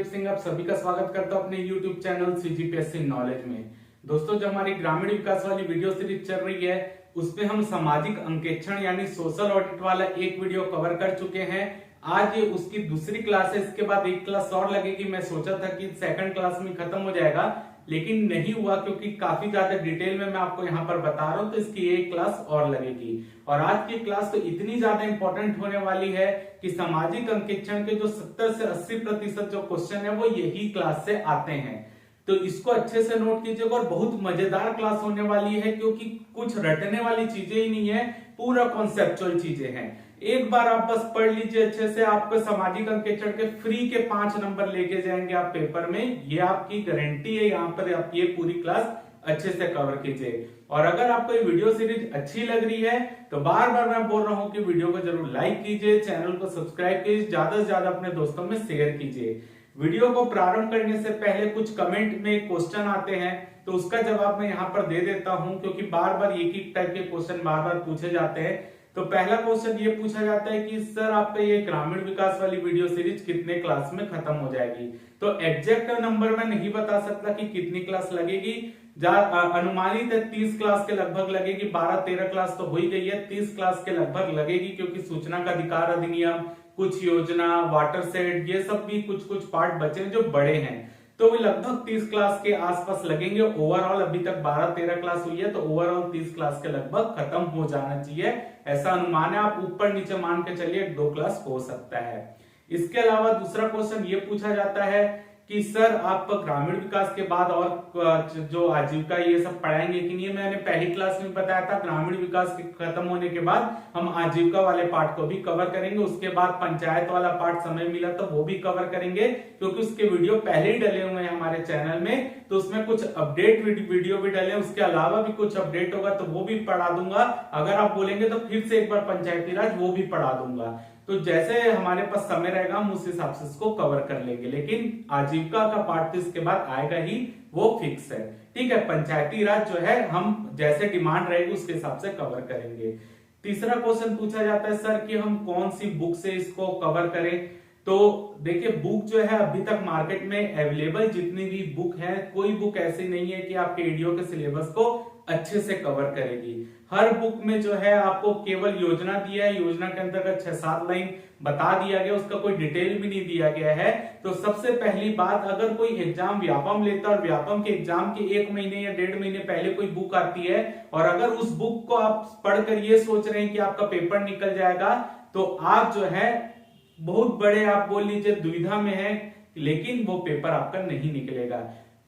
सुखदेव सिंह आप सभी का स्वागत करता हूं अपने YouTube चैनल CGPSC नॉलेज में। दोस्तों, जब हमारी ग्रामीण विकास वाली वीडियो सीरीज चल रही है उसमें हम सामाजिक अंकेक्षण यानी सोशल ऑडिट वाला एक वीडियो कवर कर चुके हैं। आज ये उसकी दूसरी क्लास है, इसके बाद एक क्लास और लगेगी। मैं सोचा था कि सेकंड क्लास में खत्म हो जाएगा, लेकिन नहीं हुआ क्योंकि काफी ज्यादा डिटेल में मैं आपको यहाँ पर बता रहा हूँ, तो इसकी एक क्लास और लगेगी। और आज की क्लास तो इतनी ज्यादा इंपॉर्टेंट होने वाली है कि सामाजिक अंकेक्षण के जो 70 से 80% जो क्वेश्चन है वो यही क्लास से आते हैं, तो इसको अच्छे से नोट कीजिएगा। और बहुत मजेदार क्लास होने वाली है क्योंकि कुछ रटने वाली चीजें ही नहीं है, पूरा कॉन्सेप्चुअल चीजें हैं। एक बार आप बस पढ़ लीजिए अच्छे से, आपको सामाजिक अंकेक्षण के फ्री के 5 नंबर लेके जाएंगे आप पेपर में, ये आपकी गारंटी है। यहाँ पर आप ये पूरी क्लास अच्छे से कवर कीजिए। और अगर आपको ये वीडियो सीरीज अच्छी लग रही है तो बार बार मैं बोल रहा हूं कि वीडियो को जरूर लाइक कीजिए, चैनल को सब्सक्राइब कीजिए, ज्यादा से ज्यादा अपने दोस्तों में शेयर कीजिए। वीडियो को प्रारंभ करने से पहले कुछ कमेंट में क्वेश्चन आते हैं, तो उसका जवाब मैं यहाँ पर दे देता हूं क्योंकि बार बार एक ही टाइप के क्वेश्चन बार बार पूछे जाते हैं। तो पहला क्वेश्चन ये पूछा जाता है कि सर आपका ये ग्रामीण विकास वाली वीडियो सीरीज कितने क्लास में खत्म हो जाएगी। तो एग्जैक्ट नंबर मैं नहीं बता सकता कि कितनी क्लास लगेगी, अनुमानित है 30 क्लास के लगभग लगेगी। 12-13 क्लास तो हो ही गई है, 30 क्लास के लगभग लगेगी क्योंकि सूचना का अधिकार अधिनियम, कुछ योजना, वाटर सेट, ये सब भी कुछ कुछ पार्ट बचे हैं जो बड़े हैं, तो वो लगभग 30 क्लास के आसपास लगेंगे। ओवरऑल अभी तक 12-13 क्लास हुई है, तो ओवरऑल 30 क्लास के लगभग खत्म हो जाना चाहिए, ऐसा अनुमान है। आप ऊपर नीचे मान के चलिए 1-2 क्लास हो सकता है। इसके अलावा दूसरा क्वेश्चन ये पूछा जाता है कि सर आप ग्रामीण विकास के बाद और जो आजीविका ये सब पढ़ाएंगे कि नहीं। मैंने पहली क्लास में बताया था ग्रामीण विकास के खत्म होने के बाद हम आजीविका वाले पार्ट को भी कवर करेंगे, उसके बाद पंचायत वाला पार्ट समय मिला तो वो भी कवर करेंगे क्योंकि उसके वीडियो पहले ही डले हुए हैं हमारे चैनल में, तो उसमें कुछ अपडेट वीडियो भी डले, उसके अलावा भी कुछ अपडेट होगा तो वो भी पढ़ा दूंगा। अगर आप बोलेंगे तो फिर से एक बार पंचायती राज वो भी पढ़ा दूंगा। तो जैसे हमारे पास समय रहेगा हम उस हिसाब से इसको कवर कर लेंगे, लेकिन आजीविका का पार्ट तो इसके बाद आएगा ही, वो फिक्स है। ठीक है, पंचायती राज जो है हम जैसे डिमांड रहेगी उसके हिसाब से कवर करेंगे। तीसरा क्वेश्चन पूछा जाता है सर कि हम कौन सी बुक से इसको कवर करें। तो देखिए, बुक जो है अभी तक मार्केट में अवेलेबल जितनी भी बुक है, कोई बुक ऐसी नहीं है कि आपके एडीओ के सिलेबस को अच्छे से कवर करेगी। हर बुक में जो है आपको केवल योजना दिया है, योजना के अंतर्गत 6-7 लाइन बता दिया गया, उसका कोई डिटेल भी नहीं दिया गया है। तो सबसे पहली बात, अगर कोई एग्जाम व्यापम लेता है और व्यापम के एग्जाम के 1 महीने या 1.5 महीने पहले कोई बुक आती है और अगर उस बुक को आप पढ़कर ये सोच रहे हैं कि आपका पेपर निकल जाएगा, तो आप जो है बहुत बड़े आप बोल लीजिए दुविधा में है, लेकिन वो पेपर आपका नहीं निकलेगा।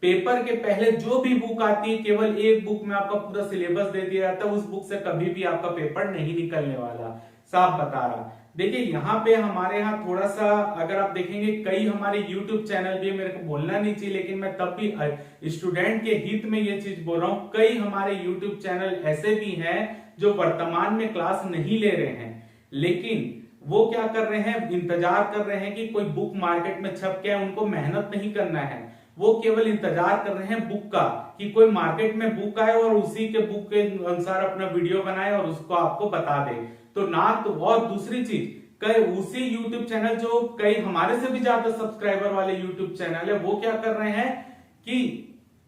पेपर के पहले जो भी बुक आती है, केवल एक बुक में आपका पूरा सिलेबस दे दिया जाता है, उस बुक से कभी भी आपका पेपर नहीं निकलने वाला, साफ बता रहा। देखिए यहाँ पे हमारे यहाँ थोड़ा सा अगर आप देखेंगे, कई हमारे YouTube चैनल भी, मेरे को बोलना नहीं चाहिए लेकिन मैं तब भी स्टूडेंट के हित में ये चीज बोल रहा हूँ, कई हमारे YouTube चैनल ऐसे भी हैं जो वर्तमान में क्लास नहीं ले रहे हैं, लेकिन वो क्या कर रहे हैं, इंतजार कर रहे हैं कि कोई बुक मार्केट में छप के, उनको मेहनत नहीं करना है, वो केवल इंतजार कर रहे हैं बुक का कि कोई मार्केट में बुक आए और उसी के बुक के अनुसार अपना वीडियो बनाए और उसको आपको बता दे। तो ना तो, और दूसरी चीज, कई उसी YouTube चैनल जो कई हमारे से भी ज्यादा सब्सक्राइबर वाले YouTube चैनल है, वो क्या कर रहे हैं कि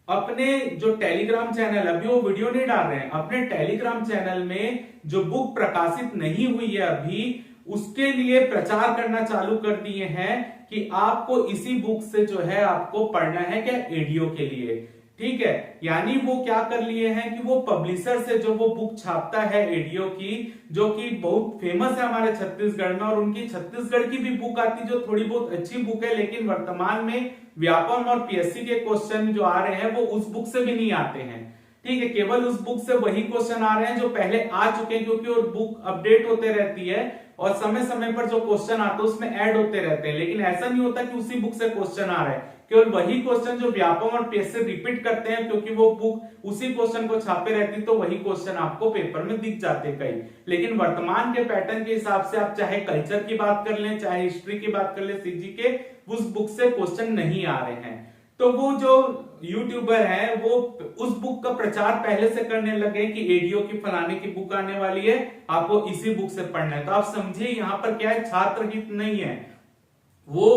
अपने जो टेलीग्राम चैनल, अभी वो वीडियो नहीं डाल रहे हैं, अपने टेलीग्राम चैनल में जो बुक प्रकाशित नहीं हुई है अभी, उसके लिए प्रचार करना चालू कर दिए हैं कि आपको इसी बुक से जो है आपको पढ़ना है, क्या एडीओ के लिए। ठीक है, यानी वो क्या कर लिए हैं कि वो पब्लिशर से जो वो बुक छापता है एडीओ की, जो कि बहुत फेमस है हमारे छत्तीसगढ़ में, और उनकी छत्तीसगढ़ की भी बुक आती जो थोड़ी बहुत अच्छी बुक है, लेकिन वर्तमान में व्यापम और पीएससी के क्वेश्चन जो आ रहे हैं वो उस बुक से भी नहीं आते हैं। ठीक है, केवल उस बुक से वही क्वेश्चन आ रहे हैं जो पहले आ चुके हैं, क्योंकि वो बुक अपडेट होते रहती है और समय समय पर जो क्वेश्चन आते हैं उसमें ऐड होते रहते हैं, लेकिन ऐसा नहीं होता कि उसी बुक से क्वेश्चन आ रहे हैं। केवल वही क्वेश्चन जो व्यापम और पीएससी रिपीट करते हैं, क्योंकि वो बुक उसी क्वेश्चन को छापे रहती, तो वही क्वेश्चन आपको पेपर में दिख जाते कई। लेकिन वर्तमान के पैटर्न के हिसाब से आप चाहे कल्चर की बात कर लें, चाहे हिस्ट्री की बात कर लें, सीजी के उस बुक से क्वेश्चन नहीं आ रहे हैं। तो वो जो यूट्यूबर है वो उस बुक का प्रचार पहले से करने लगे कि एडीओ की फलाने की बुक आने वाली है, आपको इसी बुक से पढ़ना है। तो आप समझिए यहाँ पर क्या है, छात्र हित नहीं है, वो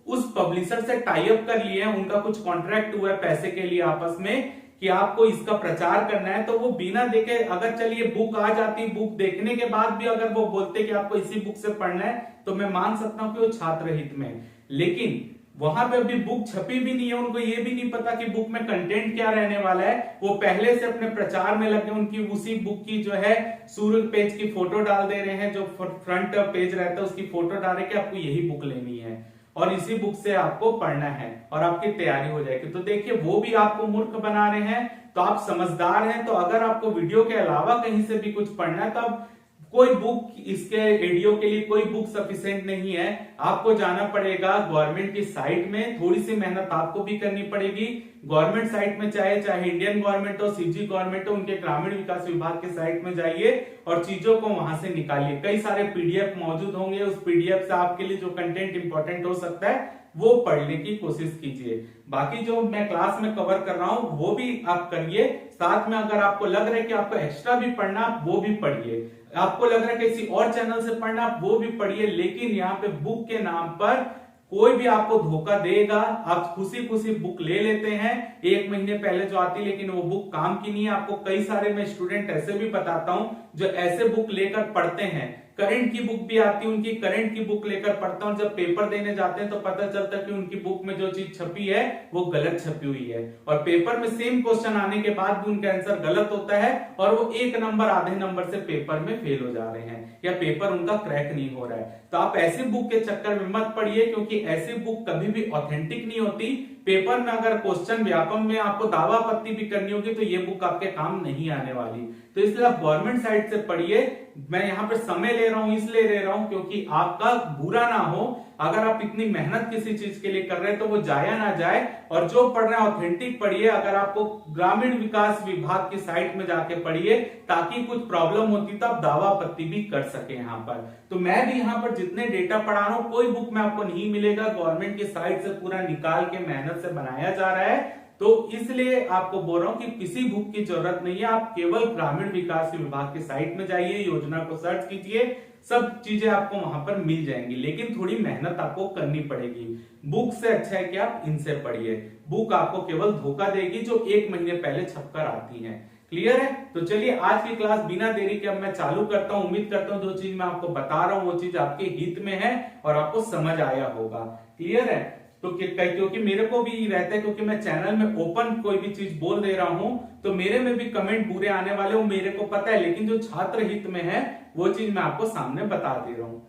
उस पब्लिशर से टाई अप कर लिए हैं, उनका कुछ कॉन्ट्रैक्ट हुआ है पैसे के लिए आपस में कि आपको इसका प्रचार करना है, तो वो बिना देखे अगर चलिए बुक आ जाती, बुक देखने के बाद भी अगर वो बोलते कि आपको इसी बुक से पढ़ना है, तो मैं मान सकता हूं कि वो छात्र हित में। लेकिन वहां पे अभी बुक छपी भी नहीं है, उनको ये भी नहीं पता कि बुक में कंटेंट क्या रहने वाला है। वो पहले से अपने प्रचार में लगे, उनकी उसी बुक की जो है शुरू पेज की फोटो डाल दे रहे हैं, जो फ्रंट पेज रहता है उसकी फोटो डाल रहे कि आपको यही बुक लेनी है और इसी बुक से आपको पढ़ना है और आपकी तैयारी हो जाएगी। तो देखिए वो भी आपको मूर्ख बना रहे हैं, तो आप समझदार हैं। तो अगर आपको वीडियो के अलावा कहीं से भी कुछ पढ़ना है, तो अब कोई बुक इसके वीडियो के लिए कोई बुक सफिशिएंट नहीं है, आपको जाना पड़ेगा गवर्नमेंट की साइट में। थोड़ी सी मेहनत आपको भी करनी पड़ेगी गवर्नमेंट साइट में, चाहे इंडियन गवर्नमेंट हो, सीजी गवर्नमेंट हो, उनके ग्रामीण विकास विभाग के साइट में जाइए और चीजों को वहां से निकालिए। कई सारे पीडीएफ मौजूद होंगे, उस पीडीएफ से आपके लिए जो कंटेंट इंपॉर्टेंट हो सकता है वो पढ़ने की कोशिश कीजिए। बाकी जो मैं क्लास में कवर कर रहा हूं वो भी आप करिए, साथ में अगर आपको लग रहा है कि आपको एक्स्ट्रा भी पढ़ना, आप वो भी पढ़िए। आपको लग रहा है किसी और चैनल से पढ़ना, आप वो भी पढ़िए। लेकिन यहाँ पे बुक के नाम पर कोई भी आपको धोखा देगा, आप खुशी खुशी बुक ले लेते हैं 1 महीने पहले जो आती, लेकिन वो बुक काम की नहीं है। आपको कई सारे मैं स्टूडेंट ऐसे भी बताता हूं जो ऐसे बुक लेकर पढ़ते हैं, करंट की बुक भी आती है उनकी, करंट की बुक लेकर पढ़ता हूं, जब पेपर देने जाते हैं तो पता चलता है कि उनकी बुक में जो चीज छपी है वो गलत छपी हुई है, और पेपर में सेम क्वेश्चन आने के बाद भी उनका आंसर गलत होता है और वो 1 नंबर आधे नंबर से पेपर में फेल हो जा रहे हैं या पेपर उनका क्रैक नहीं हो रहा है। तो आप ऐसी बुक के चक्कर में मत पढ़िए, क्योंकि ऐसी बुक कभी भी ऑथेंटिक नहीं होती। पेपर में अगर क्वेश्चन व्यापम में आपको दावा आपत्ति भी करनी होगी तो ये बुक आपके काम नहीं आने वाली। तो इसलिए आप गवर्नमेंट साइट से पढ़िए। मैं यहाँ पे समय ले रहा हूं, इसलिए ले रहा हूं क्योंकि आपका बुरा ना हो। अगर आप इतनी मेहनत किसी चीज के लिए कर रहे हैं तो वो जाया ना जाए, और जो पढ़ रहे हैं ऑथेंटिक पढ़िए। अगर आपको ग्रामीण विकास विभाग की साइट में जाके पढ़िए, ताकि कुछ प्रॉब्लम होती तो आप दावा आपत्ति भी कर सके यहाँ पर। तो मैं भी यहाँ पर जितने डेटा पढ़ा रहा हूं, कोई बुक में आपको नहीं मिलेगा, गवर्नमेंट की साइट से पूरा निकाल के मेहनत से बनाया जा रहा है। तो इसलिए आपको बोल रहा हूं कि किसी बुक की जरूरत नहीं है, आप केवल ग्रामीण विकास विभाग की साइट में जाइए, योजना को सर्च कीजिए, सब चीजें आपको वहां पर मिल जाएंगी। लेकिन थोड़ी मेहनत आपको करनी पड़ेगी। बुक से अच्छा है कि आप इनसे पढ़िए, बुक आपको केवल धोखा देगी जो 1 महीने पहले छपकर आती है। क्लियर है? तो चलिए आज की क्लास बिना देरी के अब मैं चालू करता हूं। उम्मीद करता हूं जो चीज मैं आपको बता रहा हूं वो चीज आपके हित में है और आपको समझ आया होगा। क्लियर है? तो क्योंकि मेरे को भी रहता है, क्योंकि मैं चैनल में ओपन कोई भी चीज बोल दे रहा हूं तो मेरे में भी कमेंट बुरे आने वाले हो, मेरे को पता है, लेकिन जो छात्र हित में है वो चीज मैं आपको सामने बता दे रहा हूं।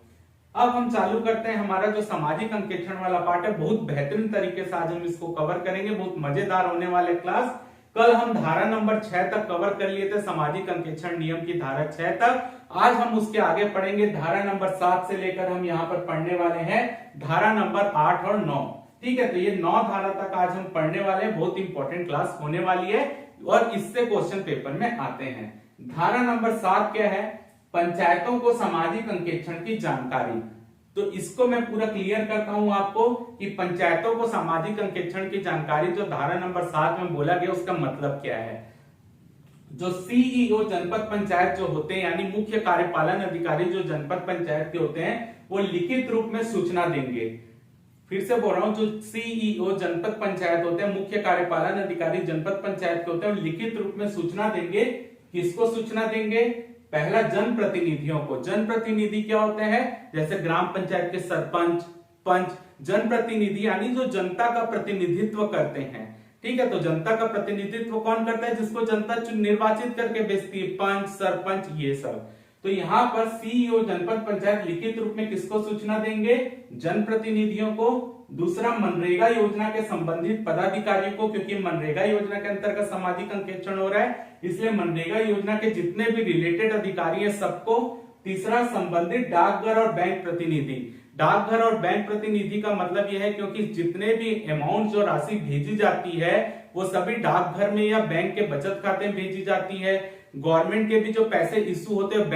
अब हम चालू करते हैं हमारा जो सामाजिक अंकेक्षण वाला पार्ट है। बहुत बेहतरीन तरीके से आज हम इसको कवर करेंगे, बहुत मजेदार होने वाले क्लास। कल हम धारा नंबर 6 तक कवर कर लिए थे, सामाजिक अंकेक्षण नियम की धारा 6 तक। आज हम उसके आगे पढ़ेंगे, धारा नंबर 7 से लेकर हम यहाँ पर पढ़ने वाले हैं धारा नंबर 8 और 9। ठीक है, तो ये 9 धारा तक आज हम पढ़ने वाले हैं। बहुत इंपॉर्टेंट क्लास होने वाली है और इससे क्वेश्चन पेपर में आते हैं। धारा नंबर 7 क्या है? पंचायतों को सामाजिक अंकेक्षण की जानकारी। तो इसको मैं पूरा क्लियर करता हूं आपको कि पंचायतों को सामाजिक अंकेक्षण की जानकारी जो धारा नंबर 7 में बोला गया उसका मतलब क्या है। जो सीईओ जनपद पंचायत जो होते हैं, यानी मुख्य कार्यपालन अधिकारी जो जनपद पंचायत के होते हैं, वो लिखित रूप में सूचना देंगे। फिर से बोल रहा हूं, जो सीईओ जनपद पंचायत होते हैं, मुख्य कार्यपालन अधिकारी जनपद पंचायत के होते हैं, लिखित रूप में सूचना देंगे। किसको सूचना देंगे? पहला जनप्रतिनिधियों को। जनप्रतिनिधि क्या होते हैं? जैसे ग्राम पंचायत के सरपंच, पंच, जनप्रतिनिधि यानी जो जनता का प्रतिनिधित्व करते हैं। ठीक है, तो जनता का प्रतिनिधित्व कौन करता है? जिसको जनता निर्वाचित करके भेजती है, पंच, सरपंच, ये सब। तो यहाँ पर सीईओ जनपद पंचायत लिखित रूप में किसको सूचना देंगे? जनप्रतिनिधियों को। दूसरा, मनरेगा योजना के संबंधित पदाधिकारियों को, क्योंकि मनरेगा योजना के अंतर्गत सामाजिक अंकेक्षण हो रहा है, इसलिए मनरेगा योजना के जितने भी रिलेटेड अधिकारी हैं सबको। तीसरा, संबंधित डाकघर और बैंक प्रतिनिधि। डाकघर और बैंक प्रतिनिधि का मतलब यह है क्योंकि जितने भी अमाउंट जो राशि भेजी जाती है वो सभी डाकघर में या बैंक के बचत खाते में भेजी जाती है। गवर्नमेंट के भी जो पैसे इश्यू होते हैं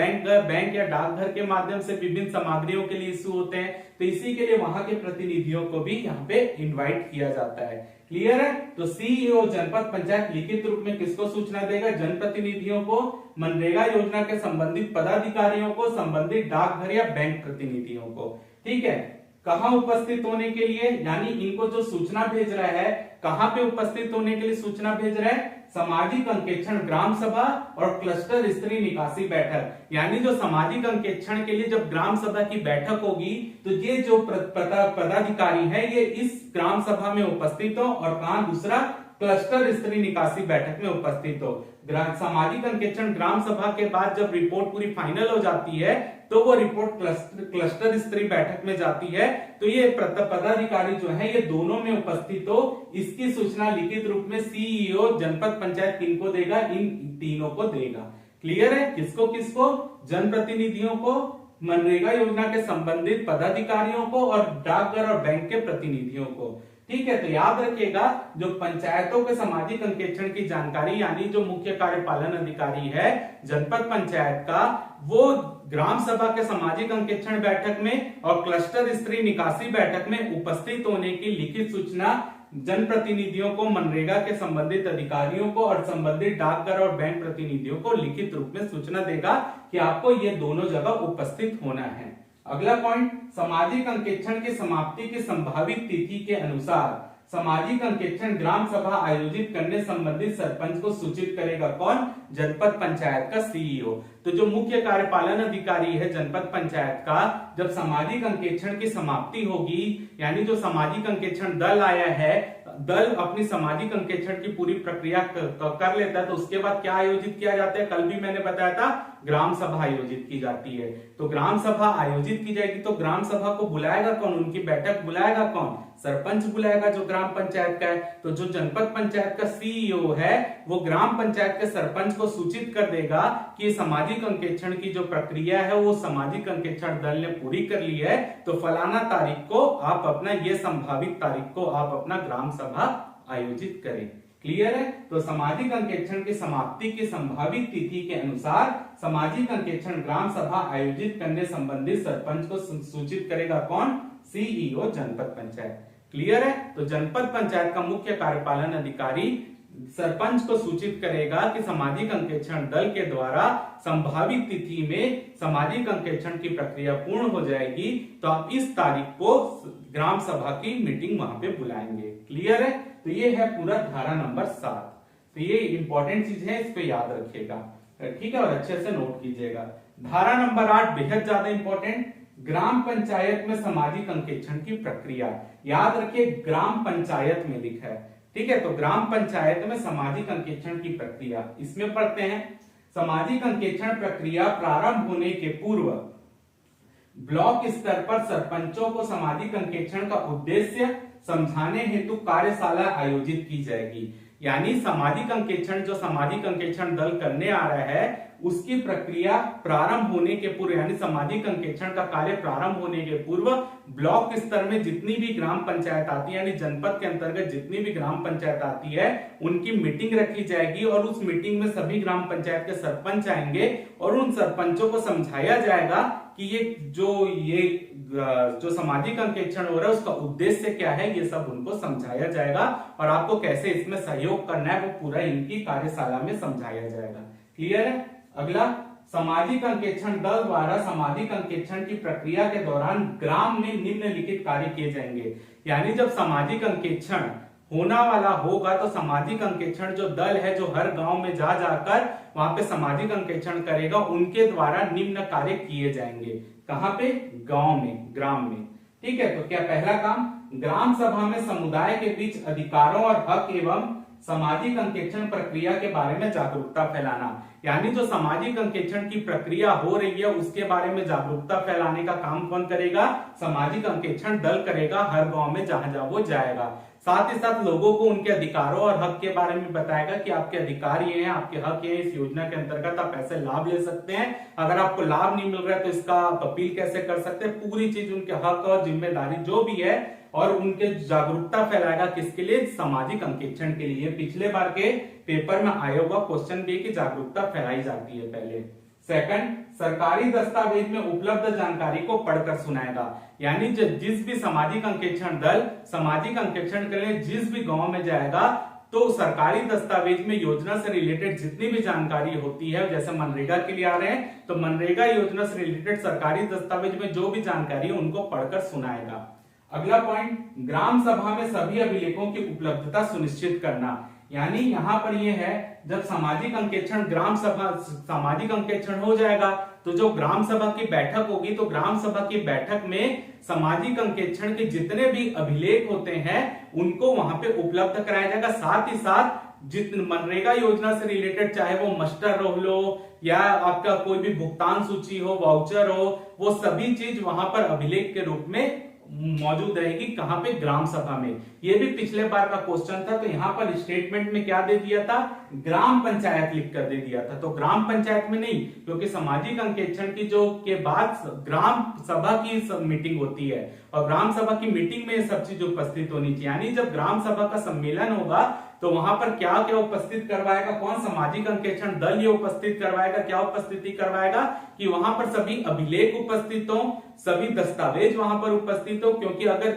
बैंक या डाकघर के माध्यम से विभिन्न सामग्रियों के लिए इश्यू होते हैं, तो इसी के लिए वहां के प्रतिनिधियों को भी यहाँ पे इनवाइट किया जाता है। क्लियर है? तो सीईओ जनपद पंचायत लिखित रूप में किसको सूचना देगा? जनप्रतिनिधियों को, मनरेगा योजना के संबंधित पदाधिकारियों को, संबंधित डाकघर या बैंक प्रतिनिधियों को। ठीक है, कहाँ उपस्थित होने के लिए, यानी इनको जो सूचना भेज रहा है कहाँ पे उपस्थित होने के लिए सूचना भेज रहा है, सामाजिक अंकेक्षण ग्राम सभा और क्लस्टर स्तरीय निकासी बैठक। यानी जो सामाजिक अंकेक्षण के लिए जब ग्राम सभा की बैठक होगी तो ये जो पदाधिकारी है ये इस ग्राम सभा में उपस्थित हो, और कहां, दूसरा क्लस्टर स्तरीय निकासी बैठक में उपस्थित हो। सामाजिक अंकेक्षण ग्राम सभा के बाद जब रिपोर्ट पूरी फाइनल हो जाती है तो वो रिपोर्ट क्लस्टर स्तरीय बैठक में जाती है, तो ये पदाधिकारी जो है ये दोनों में उपस्थित हो। इसकी सूचना लिखित रूप में सीईओ जनपद पंचायत किनको देगा, इन तीनों को देगा। क्लियर है, किसको किसको, जनप्रतिनिधियों को, मनरेगा योजना के संबंधित पदाधिकारियों को और डाकघर और बैंक के प्रतिनिधियों को। ठीक है, तो याद रखिएगा जो पंचायतों के सामाजिक अंकेक्षण की जानकारी यानी जो मुख्य कार्यपालन अधिकारी है जनपद पंचायत का, वो ग्राम सभा के सामाजिक अंकेक्षण बैठक में और क्लस्टर स्तरीय निकासी बैठक में उपस्थित होने की लिखित सूचना जनप्रतिनिधियों को, मनरेगा के संबंधित अधिकारियों को और संबंधित डाकघर और बैंक प्रतिनिधियों को लिखित रूप में सूचना देगा कि आपको ये दोनों जगह उपस्थित होना है। अगला पॉइंट, सामाजिक अंकेक्षण की समाप्ति की संभावित तिथि के अनुसार सामाजिक अंकेक्षण ग्राम सभा आयोजित करने संबंधित सरपंच को सूचित करेगा कौन, जनपद पंचायत का सीईओ। तो जो मुख्य कार्यपालन अधिकारी है जनपद पंचायत का, जब सामाजिक अंकेक्षण की समाप्ति होगी, यानी जो सामाजिक अंकेक्षण दल आया है, दल अपनी सामाजिक अंकेक्षण की पूरी प्रक्रिया कर लेता है, तो उसके बाद क्या आयोजित किया जाता है, कल भी मैंने बताया था ग्राम सभा आयोजित की जाती है। तो ग्राम सभा आयोजित की जाएगी तो ग्राम सभा को बुलाएगा कौन, उनकी बैठक बुलाएगा कौन, सरपंच बुलाएगा जो ग्राम पंचायत का है। तो जो जनपद पंचायत का सीईओ है वो ग्राम पंचायत के सरपंच को सूचित कर देगा कि सामाजिक अंकेक्षण की जो प्रक्रिया है वो सामाजिक अंकेक्षण दल ने पूरी कर ली है, तो फलाना तारीख को आप अपना, ये संभावित तारीख को आप अपना ग्राम सभा आयोजित करें। क्लियर है, तो सामाजिक अंकेक्षण की समाप्ति की संभावित तिथि के अनुसार सामाजिक अंकेक्षण ग्राम सभा आयोजित करने संबंधित सरपंच को सूचित करेगा कौन, सीईओ जनपद पंचायत। क्लियर है, तो जनपद पंचायत का मुख्य कार्यपालन अधिकारी सरपंच को सूचित करेगा कि सामाजिक अंकेक्षण दल के द्वारा संभावित तिथि में सामाजिक अंकेक्षण की प्रक्रिया पूर्ण हो जाएगी, तो आप इस तारीख को ग्राम सभा की मीटिंग वहां पे बुलाएंगे। क्लियर है, तो ये है पूरा धारा नंबर 7। तो ये इंपॉर्टेंट चीज है, इस पे याद रखिएगा, ठीक है, और अच्छे से नोट कीजिएगा। धारा नंबर 8 बेहद ज्यादा इंपॉर्टेंट, ग्राम पंचायत में सामाजिक अंकेक्षण की प्रक्रिया। याद रखिए ग्राम पंचायत में लिखा है, ठीक है, तो ग्राम पंचायत में सामाजिक अंकेक्षण की प्रक्रिया, इसमें पढ़ते हैं, सामाजिक अंकेक्षण प्रक्रिया प्रारंभ होने के पूर्व ब्लॉक स्तर पर सरपंचों को सामाजिक अंकेक्षण का उद्देश्य समझाने हेतु कार्यशाला आयोजित की जाएगी। यानी सामाजिक अंकेक्षण, जो सामाजिक अंकेक्षण दल करने आ रहा है उसकी प्रक्रिया प्रारंभ होने के पूर्व, यानी सामाजिक अंकेक्षण का कार्य प्रारंभ होने के पूर्व ब्लॉक स्तर में जितनी भी ग्राम पंचायत आती है, यानी जनपद के अंतर्गत जितनी भी ग्राम पंचायत आती है उनकी मीटिंग रखी जाएगी, और उस मीटिंग में सभी ग्राम पंचायत के सरपंच आएंगे और उन सरपंचों को समझाया जाएगा कि ये जो सामाजिक अंकेक्षण हो रहा है उसका उद्देश्य क्या है, ये सब उनको समझाया जाएगा, और आपको कैसे इसमें सहयोग करना है वो पूरा इनकी कार्यशाला में समझाया जाएगा। क्लियर है। अगला, सामाजिक अंकेक्षण दल द्वारा सामाजिक अंकेक्षण की प्रक्रिया के दौरान ग्राम में निम्नलिखित कार्य किए जाएंगे। यानी जब सामाजिक अंकेक्षण होना वाला होगा तो सामाजिक अंकेक्षण जो दल है जो हर गांव में जा जाकर वहां पे सामाजिक अंकेक्षण करेगा, उनके द्वारा निम्न कार्य किए जाएंगे। कहां पे, गांव में, ग्राम में। ठीक है, तो क्या पहला काम, ग्राम सभा में समुदाय के बीच अधिकारों और हक एवं सामाजिक अंकेक्षण प्रक्रिया के बारे में जागरूकता फैलाना। यानी जो सामाजिक अंकेक्षण की प्रक्रिया हो रही है उसके बारे में जागरूकता फैलाने का काम कौन करेगा, सामाजिक अंकेक्षण दल करेगा, हर गांव में जहां जहां वो जाएगा। साथ ही साथ लोगों को उनके अधिकारों और हक के बारे में बताएगा कि आपके अधिकार ये हैं, आपके हक ये हैं, इस योजना के अंतर्गत आप ऐसे लाभ ले सकते हैं, अगर आपको लाभ नहीं मिल रहा है तो इसका आप अपील कैसे कर सकते हैं, पूरी चीज उनके हक और जिम्मेदारी जो भी है, और उनके जागरूकता फैलाएगा किसके लिए, सामाजिक अंकेक्षण के लिए। पिछले बार के पेपर में आया हुआ क्वेश्चन भी कि जागरूकता फैलाई जाती है पहले। सेकंड, सरकारी दस्तावेज में उपलब्ध जानकारी को पढ़कर सुनाएगा। यानी जिस भी सामाजिक अंकेक्षण दल सामाजिक अंकेक्षण के लिए जिस भी गांव में जाएगा तो सरकारी दस्तावेज में योजना से रिलेटेड जितनी भी जानकारी होती है, जैसे मनरेगा के लिए आ रहे हैं तो मनरेगा योजना से रिलेटेड सरकारी दस्तावेज में जो भी जानकारी है उनको पढ़कर सुनाएगा। अगला पॉइंट, ग्राम सभा में सभी अभिलेखों की उपलब्धता सुनिश्चित करना। यानी यहाँ पर ये है, जब सामाजिक अंकेक्षण सामाजिक अंकेक्षण हो जाएगा तो जो ग्राम सभा की बैठक होगी, तो ग्राम सभा की बैठक में सामाजिक अंकेक्षण के जितने भी अभिलेख होते हैं उनको वहां पे उपलब्ध कराया जाएगा। साथ ही साथ जितने मनरेगा योजना से रिलेटेड, चाहे वो मस्टर रोल हो या आपका कोई भी भुगतान सूची हो, वाउचर हो, वो सभी चीज वहां पर अभिलेख के रूप में मौजूद रहेगी। कहां पे? ग्राम सभा में। ये भी पिछले बार का क्वेश्चन था, तो यहां पर स्टेटमेंट में क्या दे दिया था? ग्राम पंचायत लिख कर दे दिया था। तो ग्राम पंचायत में नहीं, क्योंकि सामाजिक अंकेक्षण की जो के बाद ग्राम सभा की मीटिंग होती है और ग्राम सभा की मीटिंग में ये सब चीज उपस्थित होनी चाहिए। यानी जब ग्राम सभा का सम्मेलन होगा तो वहां पर क्या क्या उपस्थित करवाएगा? कौन? सामाजिक अंकेक्षण दल ये उपस्थित करवाएगा। क्या उपस्थिति करवाएगा? कि वहां पर सभी अभिलेख उपस्थित हो, सभी दस्तावेज वहां पर उपस्थित हो। क्योंकि अगर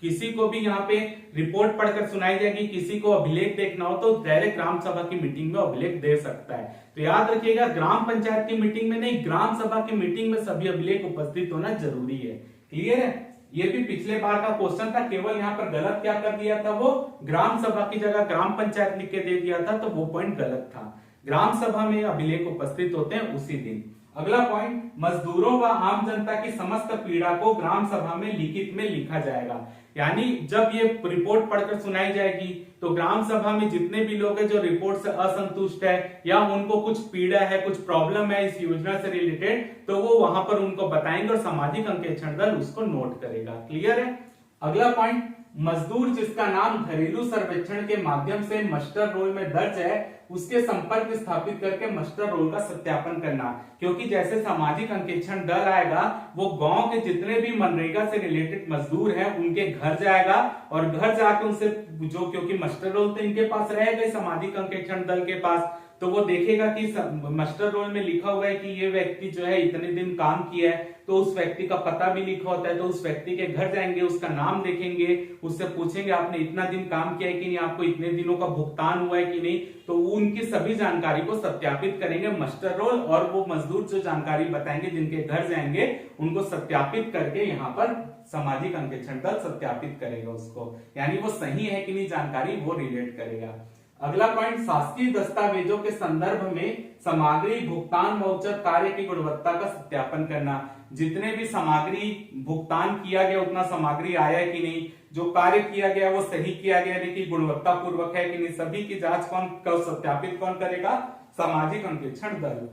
किसी को भी यहाँ पे रिपोर्ट पढ़कर सुनाई जाएगी, किसी को अभिलेख देखना हो, तो डायरेक्ट ग्राम सभा की मीटिंग में अभिलेख दे सकता है। तो याद रखिएगा, ग्राम पंचायत की मीटिंग में नहीं, ग्राम सभा की मीटिंग में सभी अभिलेख उपस्थित होना जरूरी है। क्लियर है? ये भी पिछले बार का क्वेश्चन था, केवल यहाँ पर गलत क्या कर दिया था? वो ग्राम सभा की जगह ग्राम पंचायत लिख के दे दिया था, तो वो पॉइंट गलत था। ग्राम सभा में अभिलेख उपस्थित होते हैं उसी दिन। अगला पॉइंट, मजदूरों व आम जनता की समस्त पीड़ा को ग्राम सभा में लिखित में लिखा जाएगा। यानी जब ये रिपोर्ट पढ़कर सुनाई जाएगी तो ग्राम सभा में जितने भी लोग हैं जो रिपोर्ट से असंतुष्ट है या उनको कुछ पीड़ा है, कुछ प्रॉब्लम है इस योजना से रिलेटेड, तो वो वहां पर उनको बताएंगे और सामाजिक अंकेक्षण दल उसको नोट करेगा। क्लियर है? अगला पॉइंट, मजदूर जिसका नाम घरेलू सर्वेक्षण के माध्यम से मस्टर रोल में दर्ज है उसके संपर्क स्थापित करके मस्टर रोल का सत्यापन करना। क्योंकि जैसे सामाजिक अंकेक्षण दल आएगा, वो गांव के जितने भी मनरेगा से रिलेटेड मजदूर हैं उनके घर जाएगा और घर जाकर उनसे जो, क्योंकि मस्टर रोल तो इनके पास रहेगा सामाजिक अंकेक्षण दल के पास, तो वो देखेगा कि मस्टर रोल में लिखा हुआ है कि ये व्यक्ति जो है इतने दिन काम किया है, तो उस व्यक्ति का पता भी लिखा होता है। तो उस व्यक्ति के घर जाएंगे, उसका नाम देखेंगे, उससे पूछेंगे आपने इतना दिन काम किया है कि नहीं, आपको इतने दिनों का भुगतान हुआ है कि नहीं, तो वो उनकी सभी जानकारी को सत्यापित करेंगे मस्टर रोल, और वो मजदूर जो जानकारी बताएंगे जिनके घर जाएंगे उनको सत्यापित करके यहाँ पर सामाजिक अंकेक्षण दल सत्यापित करेगा उसको, यानी वो सही है कि नहीं जानकारी वो रिलेट करेगा। अगला पॉइंट, शासकीय दस्तावेजों के संदर्भ में सामग्री भुगतान वाउचर कार्य की गुणवत्ता का सत्यापन करना। जितने भी सामग्री भुगतान किया गया उतना सामग्री आया है कि नहीं, जो कार्य किया गया वो सही किया गया है कि गुणवत्ता पूर्वक है कि नहीं, सभी की जांच कौन सत्यापित कौन करेगा? सामाजिक अंकेक्षण दल।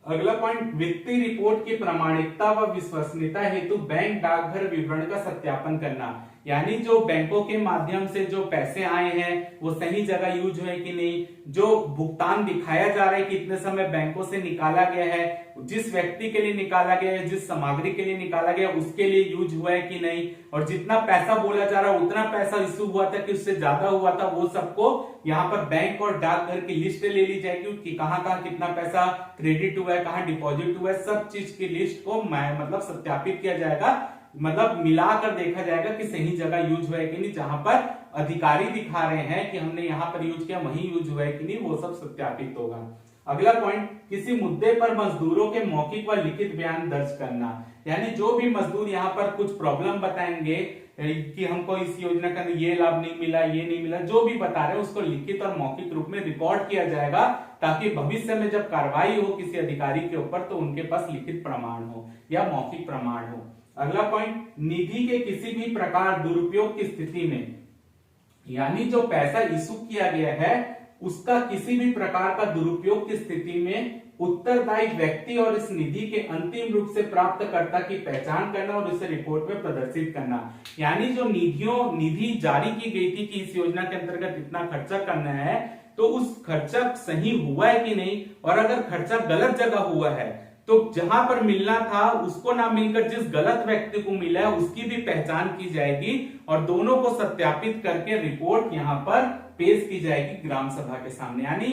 अगला पॉइंट, वित्तीय रिपोर्ट की प्रामाणिकता व विश्वसनीयता हेतु बैंक डाकघर विवरण का सत्यापन करना। यानी जो बैंकों के माध्यम से जो पैसे आए हैं वो सही जगह यूज हुए कि नहीं, जो भुगतान दिखाया जा रहा है कि इतने समय बैंकों से निकाला गया है, जिस व्यक्ति के लिए निकाला गया है, जिस सामग्री के लिए निकाला गया उसके लिए यूज हुआ है कि नहीं, और जितना पैसा बोला जा रहा है उतना पैसा इश्यू हुआ था कि उससे ज्यादा हुआ था, वो सबको यहाँ पर बैंक और डाकघर की लिस्ट ले ली जाएगी कि कहाँ कहाँ कितना पैसा क्रेडिट हुआ है, कहाँ डिपॉजिट हुआ है, सब चीज की लिस्ट को मतलब सत्यापित किया जाएगा, मतलब मिलाकर देखा जाएगा कि सही जगह यूज हुआ है कि नहीं, जहां पर अधिकारी दिखा रहे हैं कि हमने यहाँ पर यूज किया वहीं यूज हुआ है कि नहीं, वो सब सत्यापित होगा। अगला पॉइंट, किसी मुद्दे पर मजदूरों के मौखिक व लिखित बयान दर्ज करना। यानी जो भी मजदूर यहाँ पर कुछ प्रॉब्लम बताएंगे कि हमको इस योजना का ये लाभ नहीं मिला, ये नहीं मिला, जो भी बता रहे हैं उसको लिखित और मौखिक रूप में रिकॉर्ड किया जाएगा, ताकि भविष्य में जब कार्रवाई हो किसी अधिकारी के ऊपर तो उनके पास लिखित प्रमाण हो या मौखिक प्रमाण हो। अगला पॉइंट, निधि के किसी भी प्रकार दुरुपयोग की स्थिति में, यानी जो पैसा इशू किया गया है उसका किसी भी प्रकार का दुरुपयोग की स्थिति में उत्तरदायी व्यक्ति और इस निधि के अंतिम रूप से प्राप्तकर्ता की पहचान करना और इसे रिपोर्ट में प्रदर्शित करना। यानी जो निधि जारी की गई थी कि इस योजना के अंतर्गत इतना खर्चा करना है, तो उस खर्चा सही हुआ है कि नहीं, और अगर खर्चा गलत जगह हुआ है तो जहां पर मिलना था उसको ना मिलकर जिस गलत व्यक्ति को मिला है उसकी भी पहचान की जाएगी और दोनों को सत्यापित करके रिपोर्ट यहाँ पर पेश की जाएगी ग्राम सभा के सामने। यानी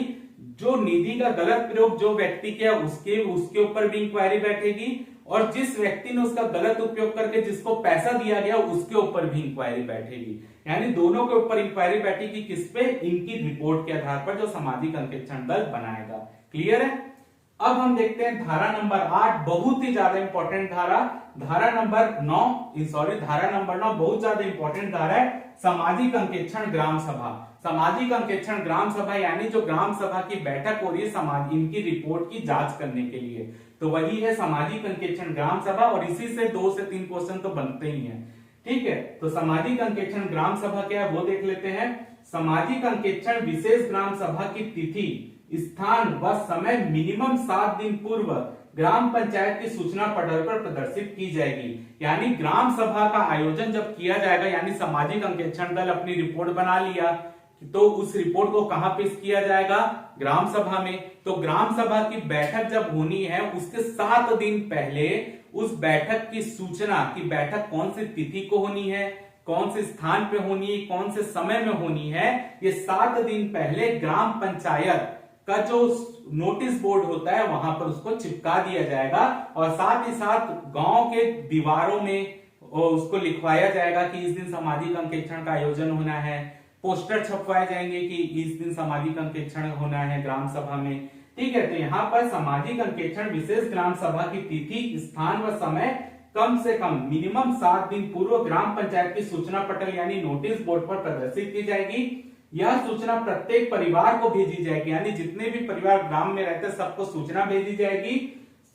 जो निधि का गलत प्रयोग जो व्यक्ति किया उसके ऊपर भी इंक्वायरी बैठेगी, और जिस व्यक्ति ने उसका गलत उपयोग करके जिसको पैसा दिया गया उसके ऊपर भी इंक्वायरी बैठेगी। यानी दोनों के ऊपर इंक्वायरी बैठेगी, किस पे? इनकी रिपोर्ट के आधार पर जो सामाजिक अंकेक्षण दल बनाएगा। क्लियर है? अब हम देखते हैं धारा नंबर 8, बहुत ही ज्यादा इंपॉर्टेंट धारा। धारा नंबर 9 बहुत ज्यादा इंपॉर्टेंट धारा है, सामाजिक अंकेक्षण ग्राम सभा। सामाजिक अंकेक्षण ग्राम सभा यानी जो ग्राम सभा की बैठक हो रही है समाज इनकी रिपोर्ट की जांच करने के लिए, तो वही है सामाजिक अंकेक्षण ग्राम सभा, और इसी से 2 से 3 क्वेश्चन तो बनते ही हैं। ठीक है, तो सामाजिक अंकेक्षण ग्राम सभा क्या है वो देख लेते हैं। सामाजिक अंकेक्षण विशेष ग्राम सभा की तिथि, स्थान व समय मिनिमम 7 दिन पूर्व ग्राम पंचायत की सूचना पटल पर प्रदर्शित की जाएगी। यानी ग्राम सभा का आयोजन जब किया जाएगा, यानी सामाजिक अंकेक्षण दल अपनी रिपोर्ट बना लिया, तो उस रिपोर्ट को कहां पेश किया जाएगा, ग्राम सभा में। तो ग्राम सभा की बैठक जब होनी है उसके 7 दिन पहले उस बैठक की सूचना की बैठक कौन सी तिथि को होनी है, कौन से स्थान पे होनी है, कौन से समय में होनी है, ये 7 दिन पहले ग्राम पंचायत का जो नोटिस बोर्ड होता है वहां पर उसको चिपका दिया जाएगा, और साथ ही साथ गांव के दीवारों में उसको लिखवाया जाएगा कि इस दिन सामाजिक अंकेक्षण का आयोजन होना है। पोस्टर छपवाए जाएंगे कि इस दिन सामाजिक अंकेक्षण होना है ग्राम सभा में। ठीक है, तो यहाँ पर सामाजिक अंकेक्षण विशेष ग्राम सभा की तिथि, स्थान व समय कम से कम मिनिमम 7 दिन पूर्व ग्राम पंचायत की सूचना पटल यानी नोटिस बोर्ड पर प्रदर्शित की जाएगी। यह सूचना प्रत्येक परिवार को भेजी जाएगी, यानी जितने भी परिवार ग्राम में रहते हैं सबको सूचना भेजी जाएगी।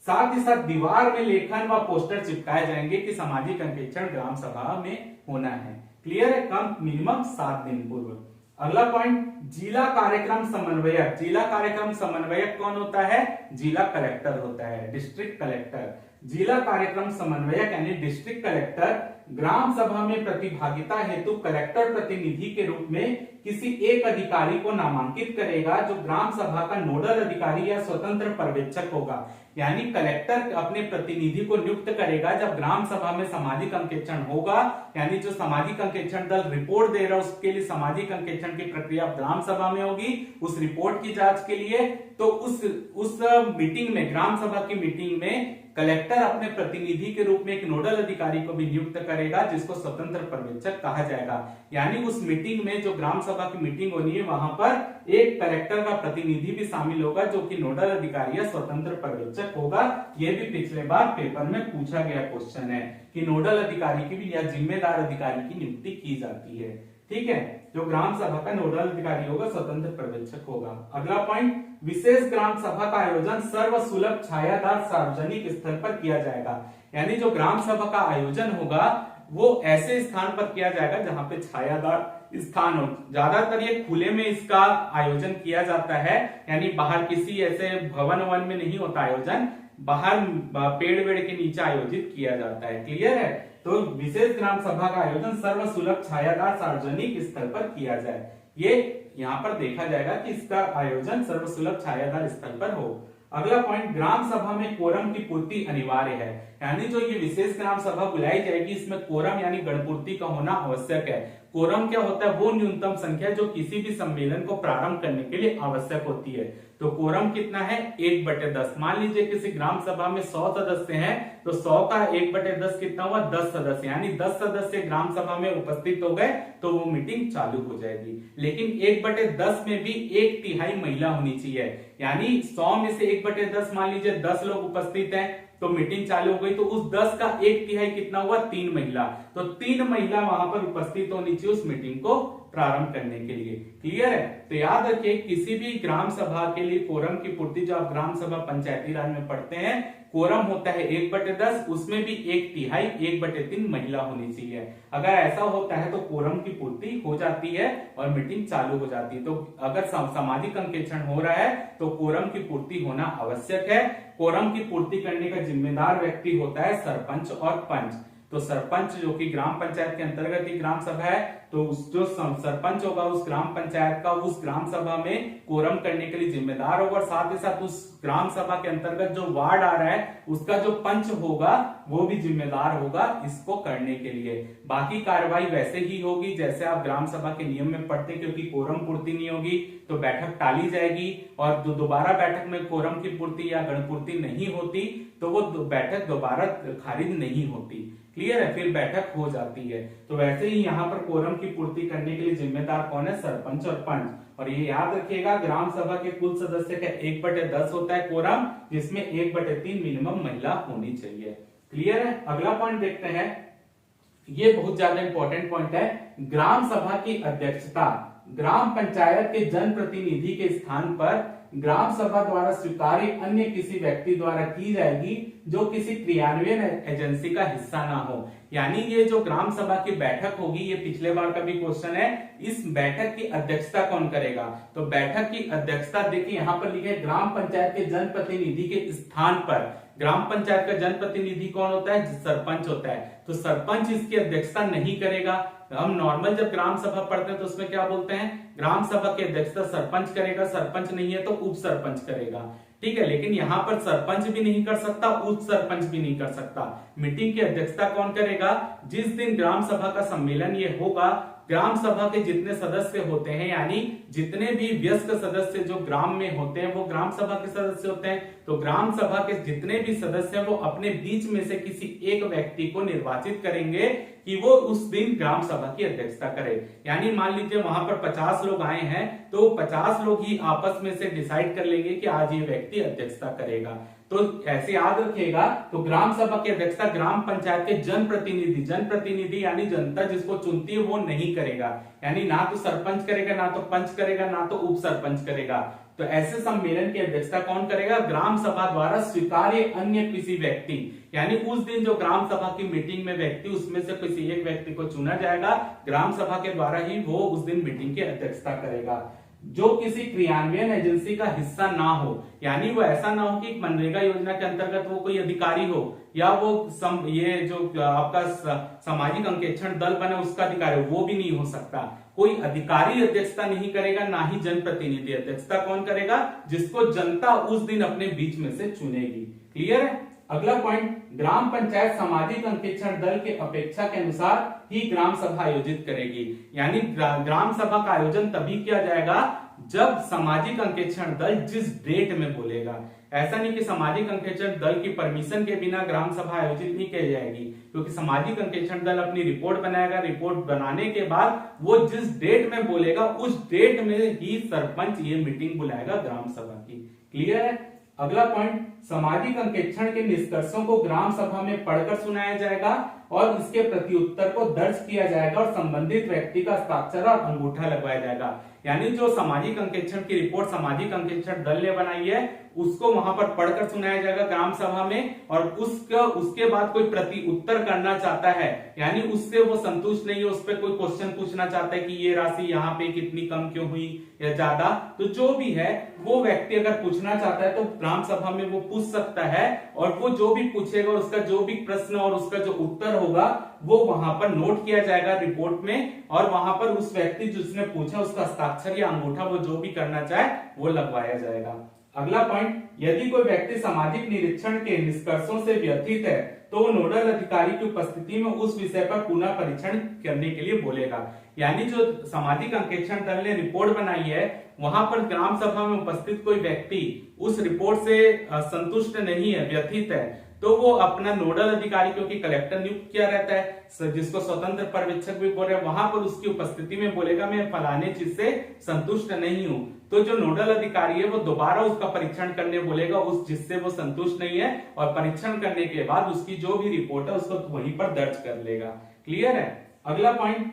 साथ ही साथ दीवार में लेखन व पोस्टर चिपकाए जाएंगे कि सामाजिक अंकेक्षण ग्राम सभा में होना है। क्लियर है, कम मिनिमम 7 दिन पूर्व। अगला पॉइंट, जिला कार्यक्रम समन्वयक। जिला कार्यक्रम समन्वयक कौन होता है, जिला कलेक्टर होता है, डिस्ट्रिक्ट कलेक्टर। जिला कार्यक्रम समन्वयक यानी डिस्ट्रिक्ट कलेक्टर ग्राम सभा में प्रतिभागिता हेतु कलेक्टर प्रतिनिधि के रूप में किसी एक अधिकारी को नामांकित करेगा जो ग्राम सभा का नोडल अधिकारी या स्वतंत्र पर्यवेक्षक होगा। यानी कलेक्टर अपने प्रतिनिधि को नियुक्त करेगा जब ग्राम सभा में सामाजिक अंकेक्षण होगा, यानी जो सामाजिक अंकेक्षण दल रिपोर्ट दे रहा है उसके लिए सामाजिक अंकेक्षण की प्रक्रिया ग्राम सभा में होगी उस रिपोर्ट की जांच के लिए। तो उस मीटिंग में, ग्राम सभा की मीटिंग में कलेक्टर अपने प्रतिनिधि के रूप में एक नोडल अधिकारी को भी नियुक्त करेगा जिसको स्वतंत्र पर्यवेक्षक कहा जाएगा। यानी उस मीटिंग में, जो ग्राम सभा की मीटिंग होनी है, वहां पर एक कलेक्टर का प्रतिनिधि भी शामिल होगा जो कि नोडल अधिकारी या स्वतंत्र पर्यवेक्षक होगा। यह भी पिछले बार पेपर में पूछा गया क्वेश्चन है कि नोडल अधिकारी की भी या जिम्मेदार अधिकारी की नियुक्ति की जाती है। ठीक है, जो ग्राम सभा का नोडल अधिकारी होगा स्वतंत्र पर्यवेक्षक होगा। अगला पॉइंट, विशेष ग्राम सभा का आयोजन सर्वसुलभ छायादार सार्वजनिक स्थल पर किया जाएगा। यानी जो ग्राम सभा का आयोजन होगा वो ऐसे स्थान पर किया जाएगा जहां पे छायादार स्थान हो। ज्यादातर ये खुले में इसका आयोजन किया जाता है, यानी बाहर किसी ऐसे भवन वन में नहीं होता आयोजन, बाहर पेड़ वेड़ के नीचे आयोजित किया जाता है। क्लियर है, तो विशेष ग्राम सभा का आयोजन सर्वसुलभ छायादार सार्वजनिक स्थल पर किया जाए। ये यहाँ पर देखा जाएगा कि इसका आयोजन सर्वसुलभ छायादार स्थल पर हो। अगला पॉइंट, ग्राम सभा में कोरम की पूर्ति अनिवार्य है। यानी जो ये विशेष ग्राम सभा बुलाई जाएगी इसमें कोरम यानी गणपूर्ति का होना आवश्यक है। कोरम क्या होता है, वो न्यूनतम संख्या जो किसी भी सम्मेलन को प्रारंभ करने के लिए आवश्यक होती है। तो कोरम कितना है, 1/10। मान लीजिए किसी ग्राम सभा में 100 सदस्य हैं, तो 100 का 1/10 कितना हुआ, 10 सदस्य। यानी 10 सदस्य ग्राम सभा में उपस्थित हो गए तो वो मीटिंग चालू हो जाएगी। लेकिन 1/10 में भी 1/3 महिला होनी चाहिए। यानी 100 में से 1/10 मान लीजिए 10 लोग उपस्थित हैं तो मीटिंग चालू हो गई, तो उस 10 का 1/3 कितना हुआ, 3 महिला। तो 3 महिला वहां पर उपस्थित होनी चाहिए उस मीटिंग को प्रारंभ करने के लिए। क्लियर है, तो याद रखिए किसी भी ग्राम सभा के लिए कोरम की पूर्ति, जो आप ग्राम सभा पंचायती राज में पढ़ते हैं, कोरम होता है 1/10, उसमें भी 1/3 1/3 महिला होनी चाहिए। अगर ऐसा होता है तो कोरम की पूर्ति हो जाती है और मीटिंग चालू हो जाती है। तो अगर सामाजिक अंकेक्षण हो रहा है तो कोरम की पूर्ति होना आवश्यक है। कोरम की पूर्ति करने का जिम्मेदार व्यक्ति होता है सरपंच और पंच। तो सरपंच जो कि ग्राम पंचायत के अंतर्गत ही ग्राम सभा है, तो जो सरपंच होगा उस ग्राम पंचायत का उस ग्राम सभा में कोरम करने के लिए जिम्मेदार होगा, और साथ ही साथ उस ग्राम सभा के अंतर्गत जो वार्ड आ रहा है उसका जो पंच होगा वो भी जिम्मेदार होगा इसको करने के लिए। बाकी कार्रवाई वैसे ही होगी जैसे आप ग्राम सभा के नियम में पढ़ते, क्योंकि कोरम पूर्ति नहीं होगी तो बैठक टाली जाएगी, और दोबारा बैठक में कोरम की पूर्ति या गणपूर्ति नहीं होती तो वो बैठक दोबारा खारिज नहीं होती। क्लियर है, फिर बैठक हो जाती है। तो वैसे ही यहाँ पर कोरम की पूर्ति करने के लिए जिम्मेदार कौन है, सरपंच और पंच। और ये याद रखिएगा ग्राम सभा के कुल सदस्य का 1/10 होता है कोरम, जिसमें 1/3 मिनिमम महिला होनी चाहिए। क्लियर है। अगला पॉइंट देखते हैं, ये बहुत ज्यादा इंपॉर्टेंट पॉइंट है। ग्राम सभा की अध्यक्षता ग्राम पंचायत के जनप्रतिनिधि के स्थान पर ग्राम सभा द्वारा स्वीकार्य अन्य किसी व्यक्ति द्वारा की जाएगी जो किसी क्रियान्वयन एजेंसी का हिस्सा ना हो। यानी ये जो ग्राम सभा की बैठक होगी, ये पिछले बार का भी क्वेश्चन है, इस बैठक की अध्यक्षता कौन करेगा? तो बैठक की अध्यक्षता देखिए यहाँ पर लिखे ग्राम पंचायत के जनप्रतिनिधि के स्थान पर। ग्राम पंचायत का जनप्रतिनिधि कौन होता है? सरपंच होता है। तो सरपंच इसकी अध्यक्षता नहीं करेगा। हम नॉर्मल जब ग्राम सभा पढ़ते हैं तो उसमें क्या बोलते हैं? ग्राम सभा की अध्यक्षता सरपंच करेगा, सरपंच नहीं है तो उप सरपंच करेगा। ठीक है, लेकिन यहाँ पर सरपंच भी नहीं कर सकता, उप सरपंच भी नहीं कर सकता। मीटिंग की अध्यक्षता कौन करेगा? जिस दिन ग्राम सभा का सम्मेलन ये होगा, ग्राम सभा के जितने सदस्य होते हैं, यानी जितने भी वयस्क सदस्य जो ग्राम में होते हैं वो ग्राम सभा के सदस्य होते हैं। तो ग्राम सभा के जितने भी सदस्य हैं वो अपने बीच में से किसी एक व्यक्ति को निर्वाचित करेंगे कि वो उस दिन ग्राम सभा की अध्यक्षता करे। यानी मान लीजिए वहां पर 50 लोग आए हैं, तो 50 लोग ही आपस में से डिसाइड कर लेंगे कि आज ये व्यक्ति अध्यक्षता करेगा। तो ऐसे याद रखिएगा। तो ग्राम सभा की अध्यक्षता ग्राम पंचायत के जनप्रतिनिधि, जनप्रतिनिधि यानी जनता जिसको चुनती है वो नहीं करेगा। यानी ना तो सरपंच करेगा, ना तो पंच करेगा, ना तो उप सरपंच करेगा। तो ऐसे सम्मेलन की अध्यक्षता कौन करेगा? ग्राम सभा द्वारा स्वीकार्य अन्य किसी व्यक्ति, यानी उस दिन जो ग्राम सभा की मीटिंग में व्यक्ति, उसमें से किसी एक व्यक्ति को चुना जाएगा, ग्राम सभा के द्वारा ही वो उस दिन मीटिंग की अध्यक्षता करेगा, जो किसी क्रियान्वयन एजेंसी का हिस्सा ना हो। यानी वो ऐसा ना हो कि मनरेगा योजना के अंतर्गत वो कोई अधिकारी हो, या वो ये जो आपका सामाजिक अंकेक्षण दल बने उसका अधिकारी हो, वो भी नहीं हो सकता। कोई अधिकारी अध्यक्षता नहीं करेगा, ना ही जनप्रतिनिधि। अध्यक्षता कौन करेगा? जिसको जनता उस दिन अपने बीच में से चुनेगी। क्लियर है। अगला पॉइंट, ग्राम पंचायत सामाजिक अंकेक्षण दल के अपेक्षा के अनुसार ही ग्राम सभा आयोजित करेगी। यानी ग्राम सभा का आयोजन तभी किया जाएगा जब सामाजिक अंकेक्षण दल जिस डेट में बोलेगा। ऐसा नहीं कि सामाजिक अंकेक्षण दल की परमिशन के बिना ग्राम सभा आयोजित नहीं की जाएगी, क्योंकि सामाजिक अंकेक्षण दल अपनी रिपोर्ट बनाएगा। रिपोर्ट बनाने के बाद वो जिस डेट में बोलेगा उस डेट में ही सरपंच ये मीटिंग बुलाएगा ग्राम सभा की। क्लियर है। अगला पॉइंट, सामाजिक अंकेक्षण के निष्कर्षों को ग्राम सभा में पढ़कर सुनाया जाएगा और इसके प्रत्युत्तर को दर्ज किया जाएगा और संबंधित व्यक्ति का हस्ताक्षर और अंगूठा लगवाया जाएगा। यानी जो सामाजिक अंकेक्षण की रिपोर्ट सामाजिक अंकेक्षण दल ने बनाई है उसको वहां पर पढ़कर सुनाया जाएगा ग्राम सभा में, और उसके बाद कोई प्रति उत्तर करना चाहता है, यानी उससे वो संतुष्ट नहीं है, उस पर कोई क्वेश्चन पूछना चाहता है कि ये राशि यहाँ पे कितनी कम क्यों हुई या ज्यादा, तो जो भी है वो व्यक्ति अगर पूछना चाहता है तो ग्राम सभा में वो पूछ सकता है, और वो जो भी पूछेगा उसका जो भी प्रश्न और उसका जो उत्तर होगा वो वहां पर नोट किया जाएगा रिपोर्ट में, और वहां पर उस व्यक्ति जिसने पूछा उसका हस्ताक्षर या अंगूठा वो जो भी करना चाहे वो लगवाया जाएगा। अगला पॉइंट, यदि कोई व्यक्ति सामाजिक निरीक्षण के निष्कर्षों से व्यथित है तो वो नोडल अधिकारी की उपस्थिति में उस विषय पर पुनः परीक्षण करने के लिए बोलेगा। यानी जो सामाजिक अंकेक्षण दल ने रिपोर्ट बनाई है वहां पर ग्राम सभा में उपस्थित कोई व्यक्ति उस रिपोर्ट से संतुष्ट नहीं है, व्यथित है, तो वो अपना नोडल अधिकारी, क्योंकि कलेक्टर नियुक्त किया रहता है जिसको स्वतंत्र पर्यवेक्षक भी बोल रहे हैं, वहां पर उसकी उपस्थिति में बोलेगा मैं फलाने चीज से संतुष्ट नहीं हूं। तो जो नोडल अधिकारी है वो दोबारा उसका परीक्षण करने बोलेगा उस जिससे वो संतुष्ट नहीं है, और परीक्षण करने के बाद उसकी जो भी रिपोर्ट है उसको वहीं पर दर्ज कर लेगा। क्लियर है। अगला पॉइंट,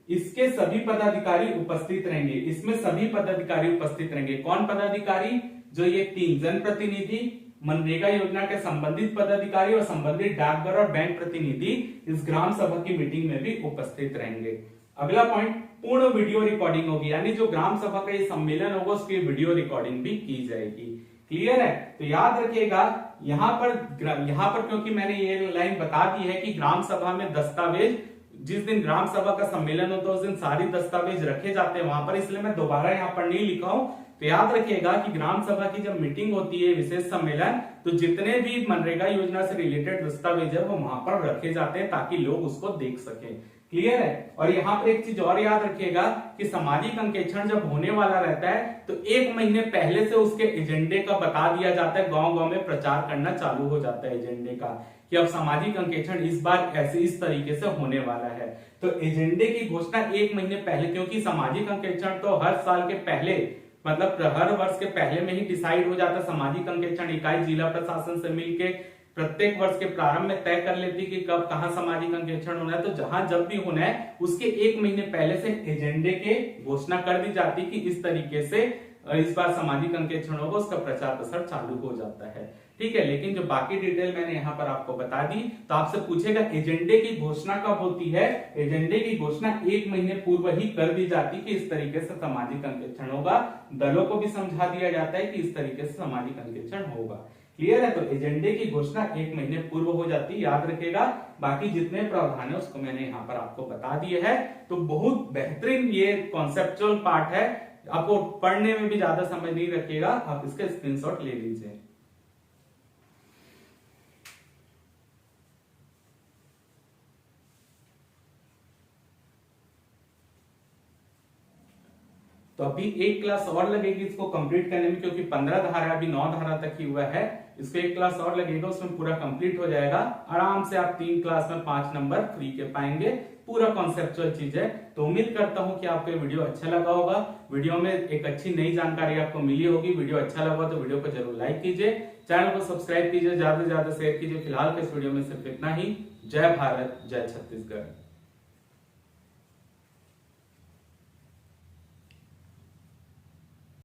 इसके सभी पदाधिकारी उपस्थित रहेंगे। इसमें सभी पदाधिकारी उपस्थित रहेंगे। कौन पदाधिकारी? जो ये 3 जनप्रतिनिधि, मनरेगा योजना के संबंधित पदाधिकारी और संबंधित डाकघर और बैंक प्रतिनिधि इस ग्राम सभा की मीटिंग में भी उपस्थित रहेंगे। अगला पॉइंट, पूर्ण वीडियो रिकॉर्डिंग होगी, यानी जो ग्राम सभा का ये सम्मेलन होगा उसकी वीडियो रिकॉर्डिंग भी की जाएगी। क्लियर है। तो याद रखिएगा यहाँ पर क्योंकि मैंने ये लाइन बता दी है कि ग्राम सभा में दस्तावेज, जिस दिन ग्राम सभा का सम्मेलन होता है उस दिन सारी दस्तावेज रखे जाते हैं वहां पर, इसलिए मैं दोबारा यहाँ पर नहीं लिखा हूं। तो याद रखिएगा कि ग्राम सभा की जब मीटिंग होती है, विशेष सम्मेलन, तो जितने भी मनरेगा योजना से रिलेटेड दस्तावेज है वो वहां पर रखे जाते हैं ताकि लोग उसको देख सकें। क्लियर है। और यहाँ पर एक चीज और याद रखिएगा कि सामाजिक अंकेक्षण जब होने वाला रहता है तो 1 महीने पहले से उसके एजेंडे का बता दिया जाता है, गांव गांव में प्रचार करना चालू हो जाता है एजेंडे का कि अब सामाजिक अंकेक्षण इस बार ऐसे इस तरीके से होने वाला है। तो एजेंडे की घोषणा 1 महीने पहले, क्योंकि सामाजिक अंकेक्षण तो हर साल के पहले मतलब हर वर्ष के पहले में ही डिसाइड हो जाता है। सामाजिक अंकेक्षण इकाई जिला प्रशासन से मिलके प्रत्येक वर्ष के प्रारंभ में तय कर लेती कि कब कहां सामाजिक अंकेक्षण होना है। तो जहां जब भी होना है उसके 1 महीने पहले से एजेंडे के घोषणा कर दी जाती कि इस तरीके से इस बार सामाजिक अंकेक्षण होगा, उसका प्रचार प्रसार चालू हो जाता है। ठीक है, लेकिन जो बाकी डिटेल मैंने यहाँ पर आपको बता दी, तो आपसे पूछेगा एजेंडे की घोषणा कब होती है। एजेंडे की घोषणा 1 महीने पूर्व ही कर दी जाती कि इस तरीके से सामाजिक अंकेक्षण होगा। दलों को भी समझा दिया जाता है कि इस तरीके से सामाजिक अंकेक्षण होगा। क्लियर है। तो एजेंडे की घोषणा 1 महीने पूर्व हो जाती है, याद रखेगा। बाकी जितने प्रावधान है उसको मैंने यहाँ पर आपको बता दिए है। तो बहुत बेहतरीन ये कॉन्सेप्चुअल पार्ट है, आपको पढ़ने में भी ज्यादा समय नहीं रखिएगा, आप इसके स्क्रीनशॉट ले लीजिए। तो अभी एक क्लास और लगेगी इसको कंप्लीट करने में, क्योंकि 15 धारा अभी 9 धारा तक ही हुआ है। इसको एक क्लास और लगेगा, उसमें पूरा कंप्लीट हो जाएगा। आराम से आप 3 क्लास में 5 नंबर फ्री के पाएंगे। पूरा कॉन्सेप्चुअल चीज है। तो उम्मीद करता हूं कि आपको ये वीडियो अच्छा लगा होगा। वीडियो में एक अच्छी नई जानकारी आपको मिली होगी। वीडियो अच्छा लगा तो वीडियो को जरूर लाइक कीजिए, चैनल को सब्सक्राइब कीजिए, ज्यादा से ज्यादा शेयर कीजिए। फिलहाल के इस वीडियो में सिर्फ इतना ही। जय भारत, जय छत्तीसगढ़।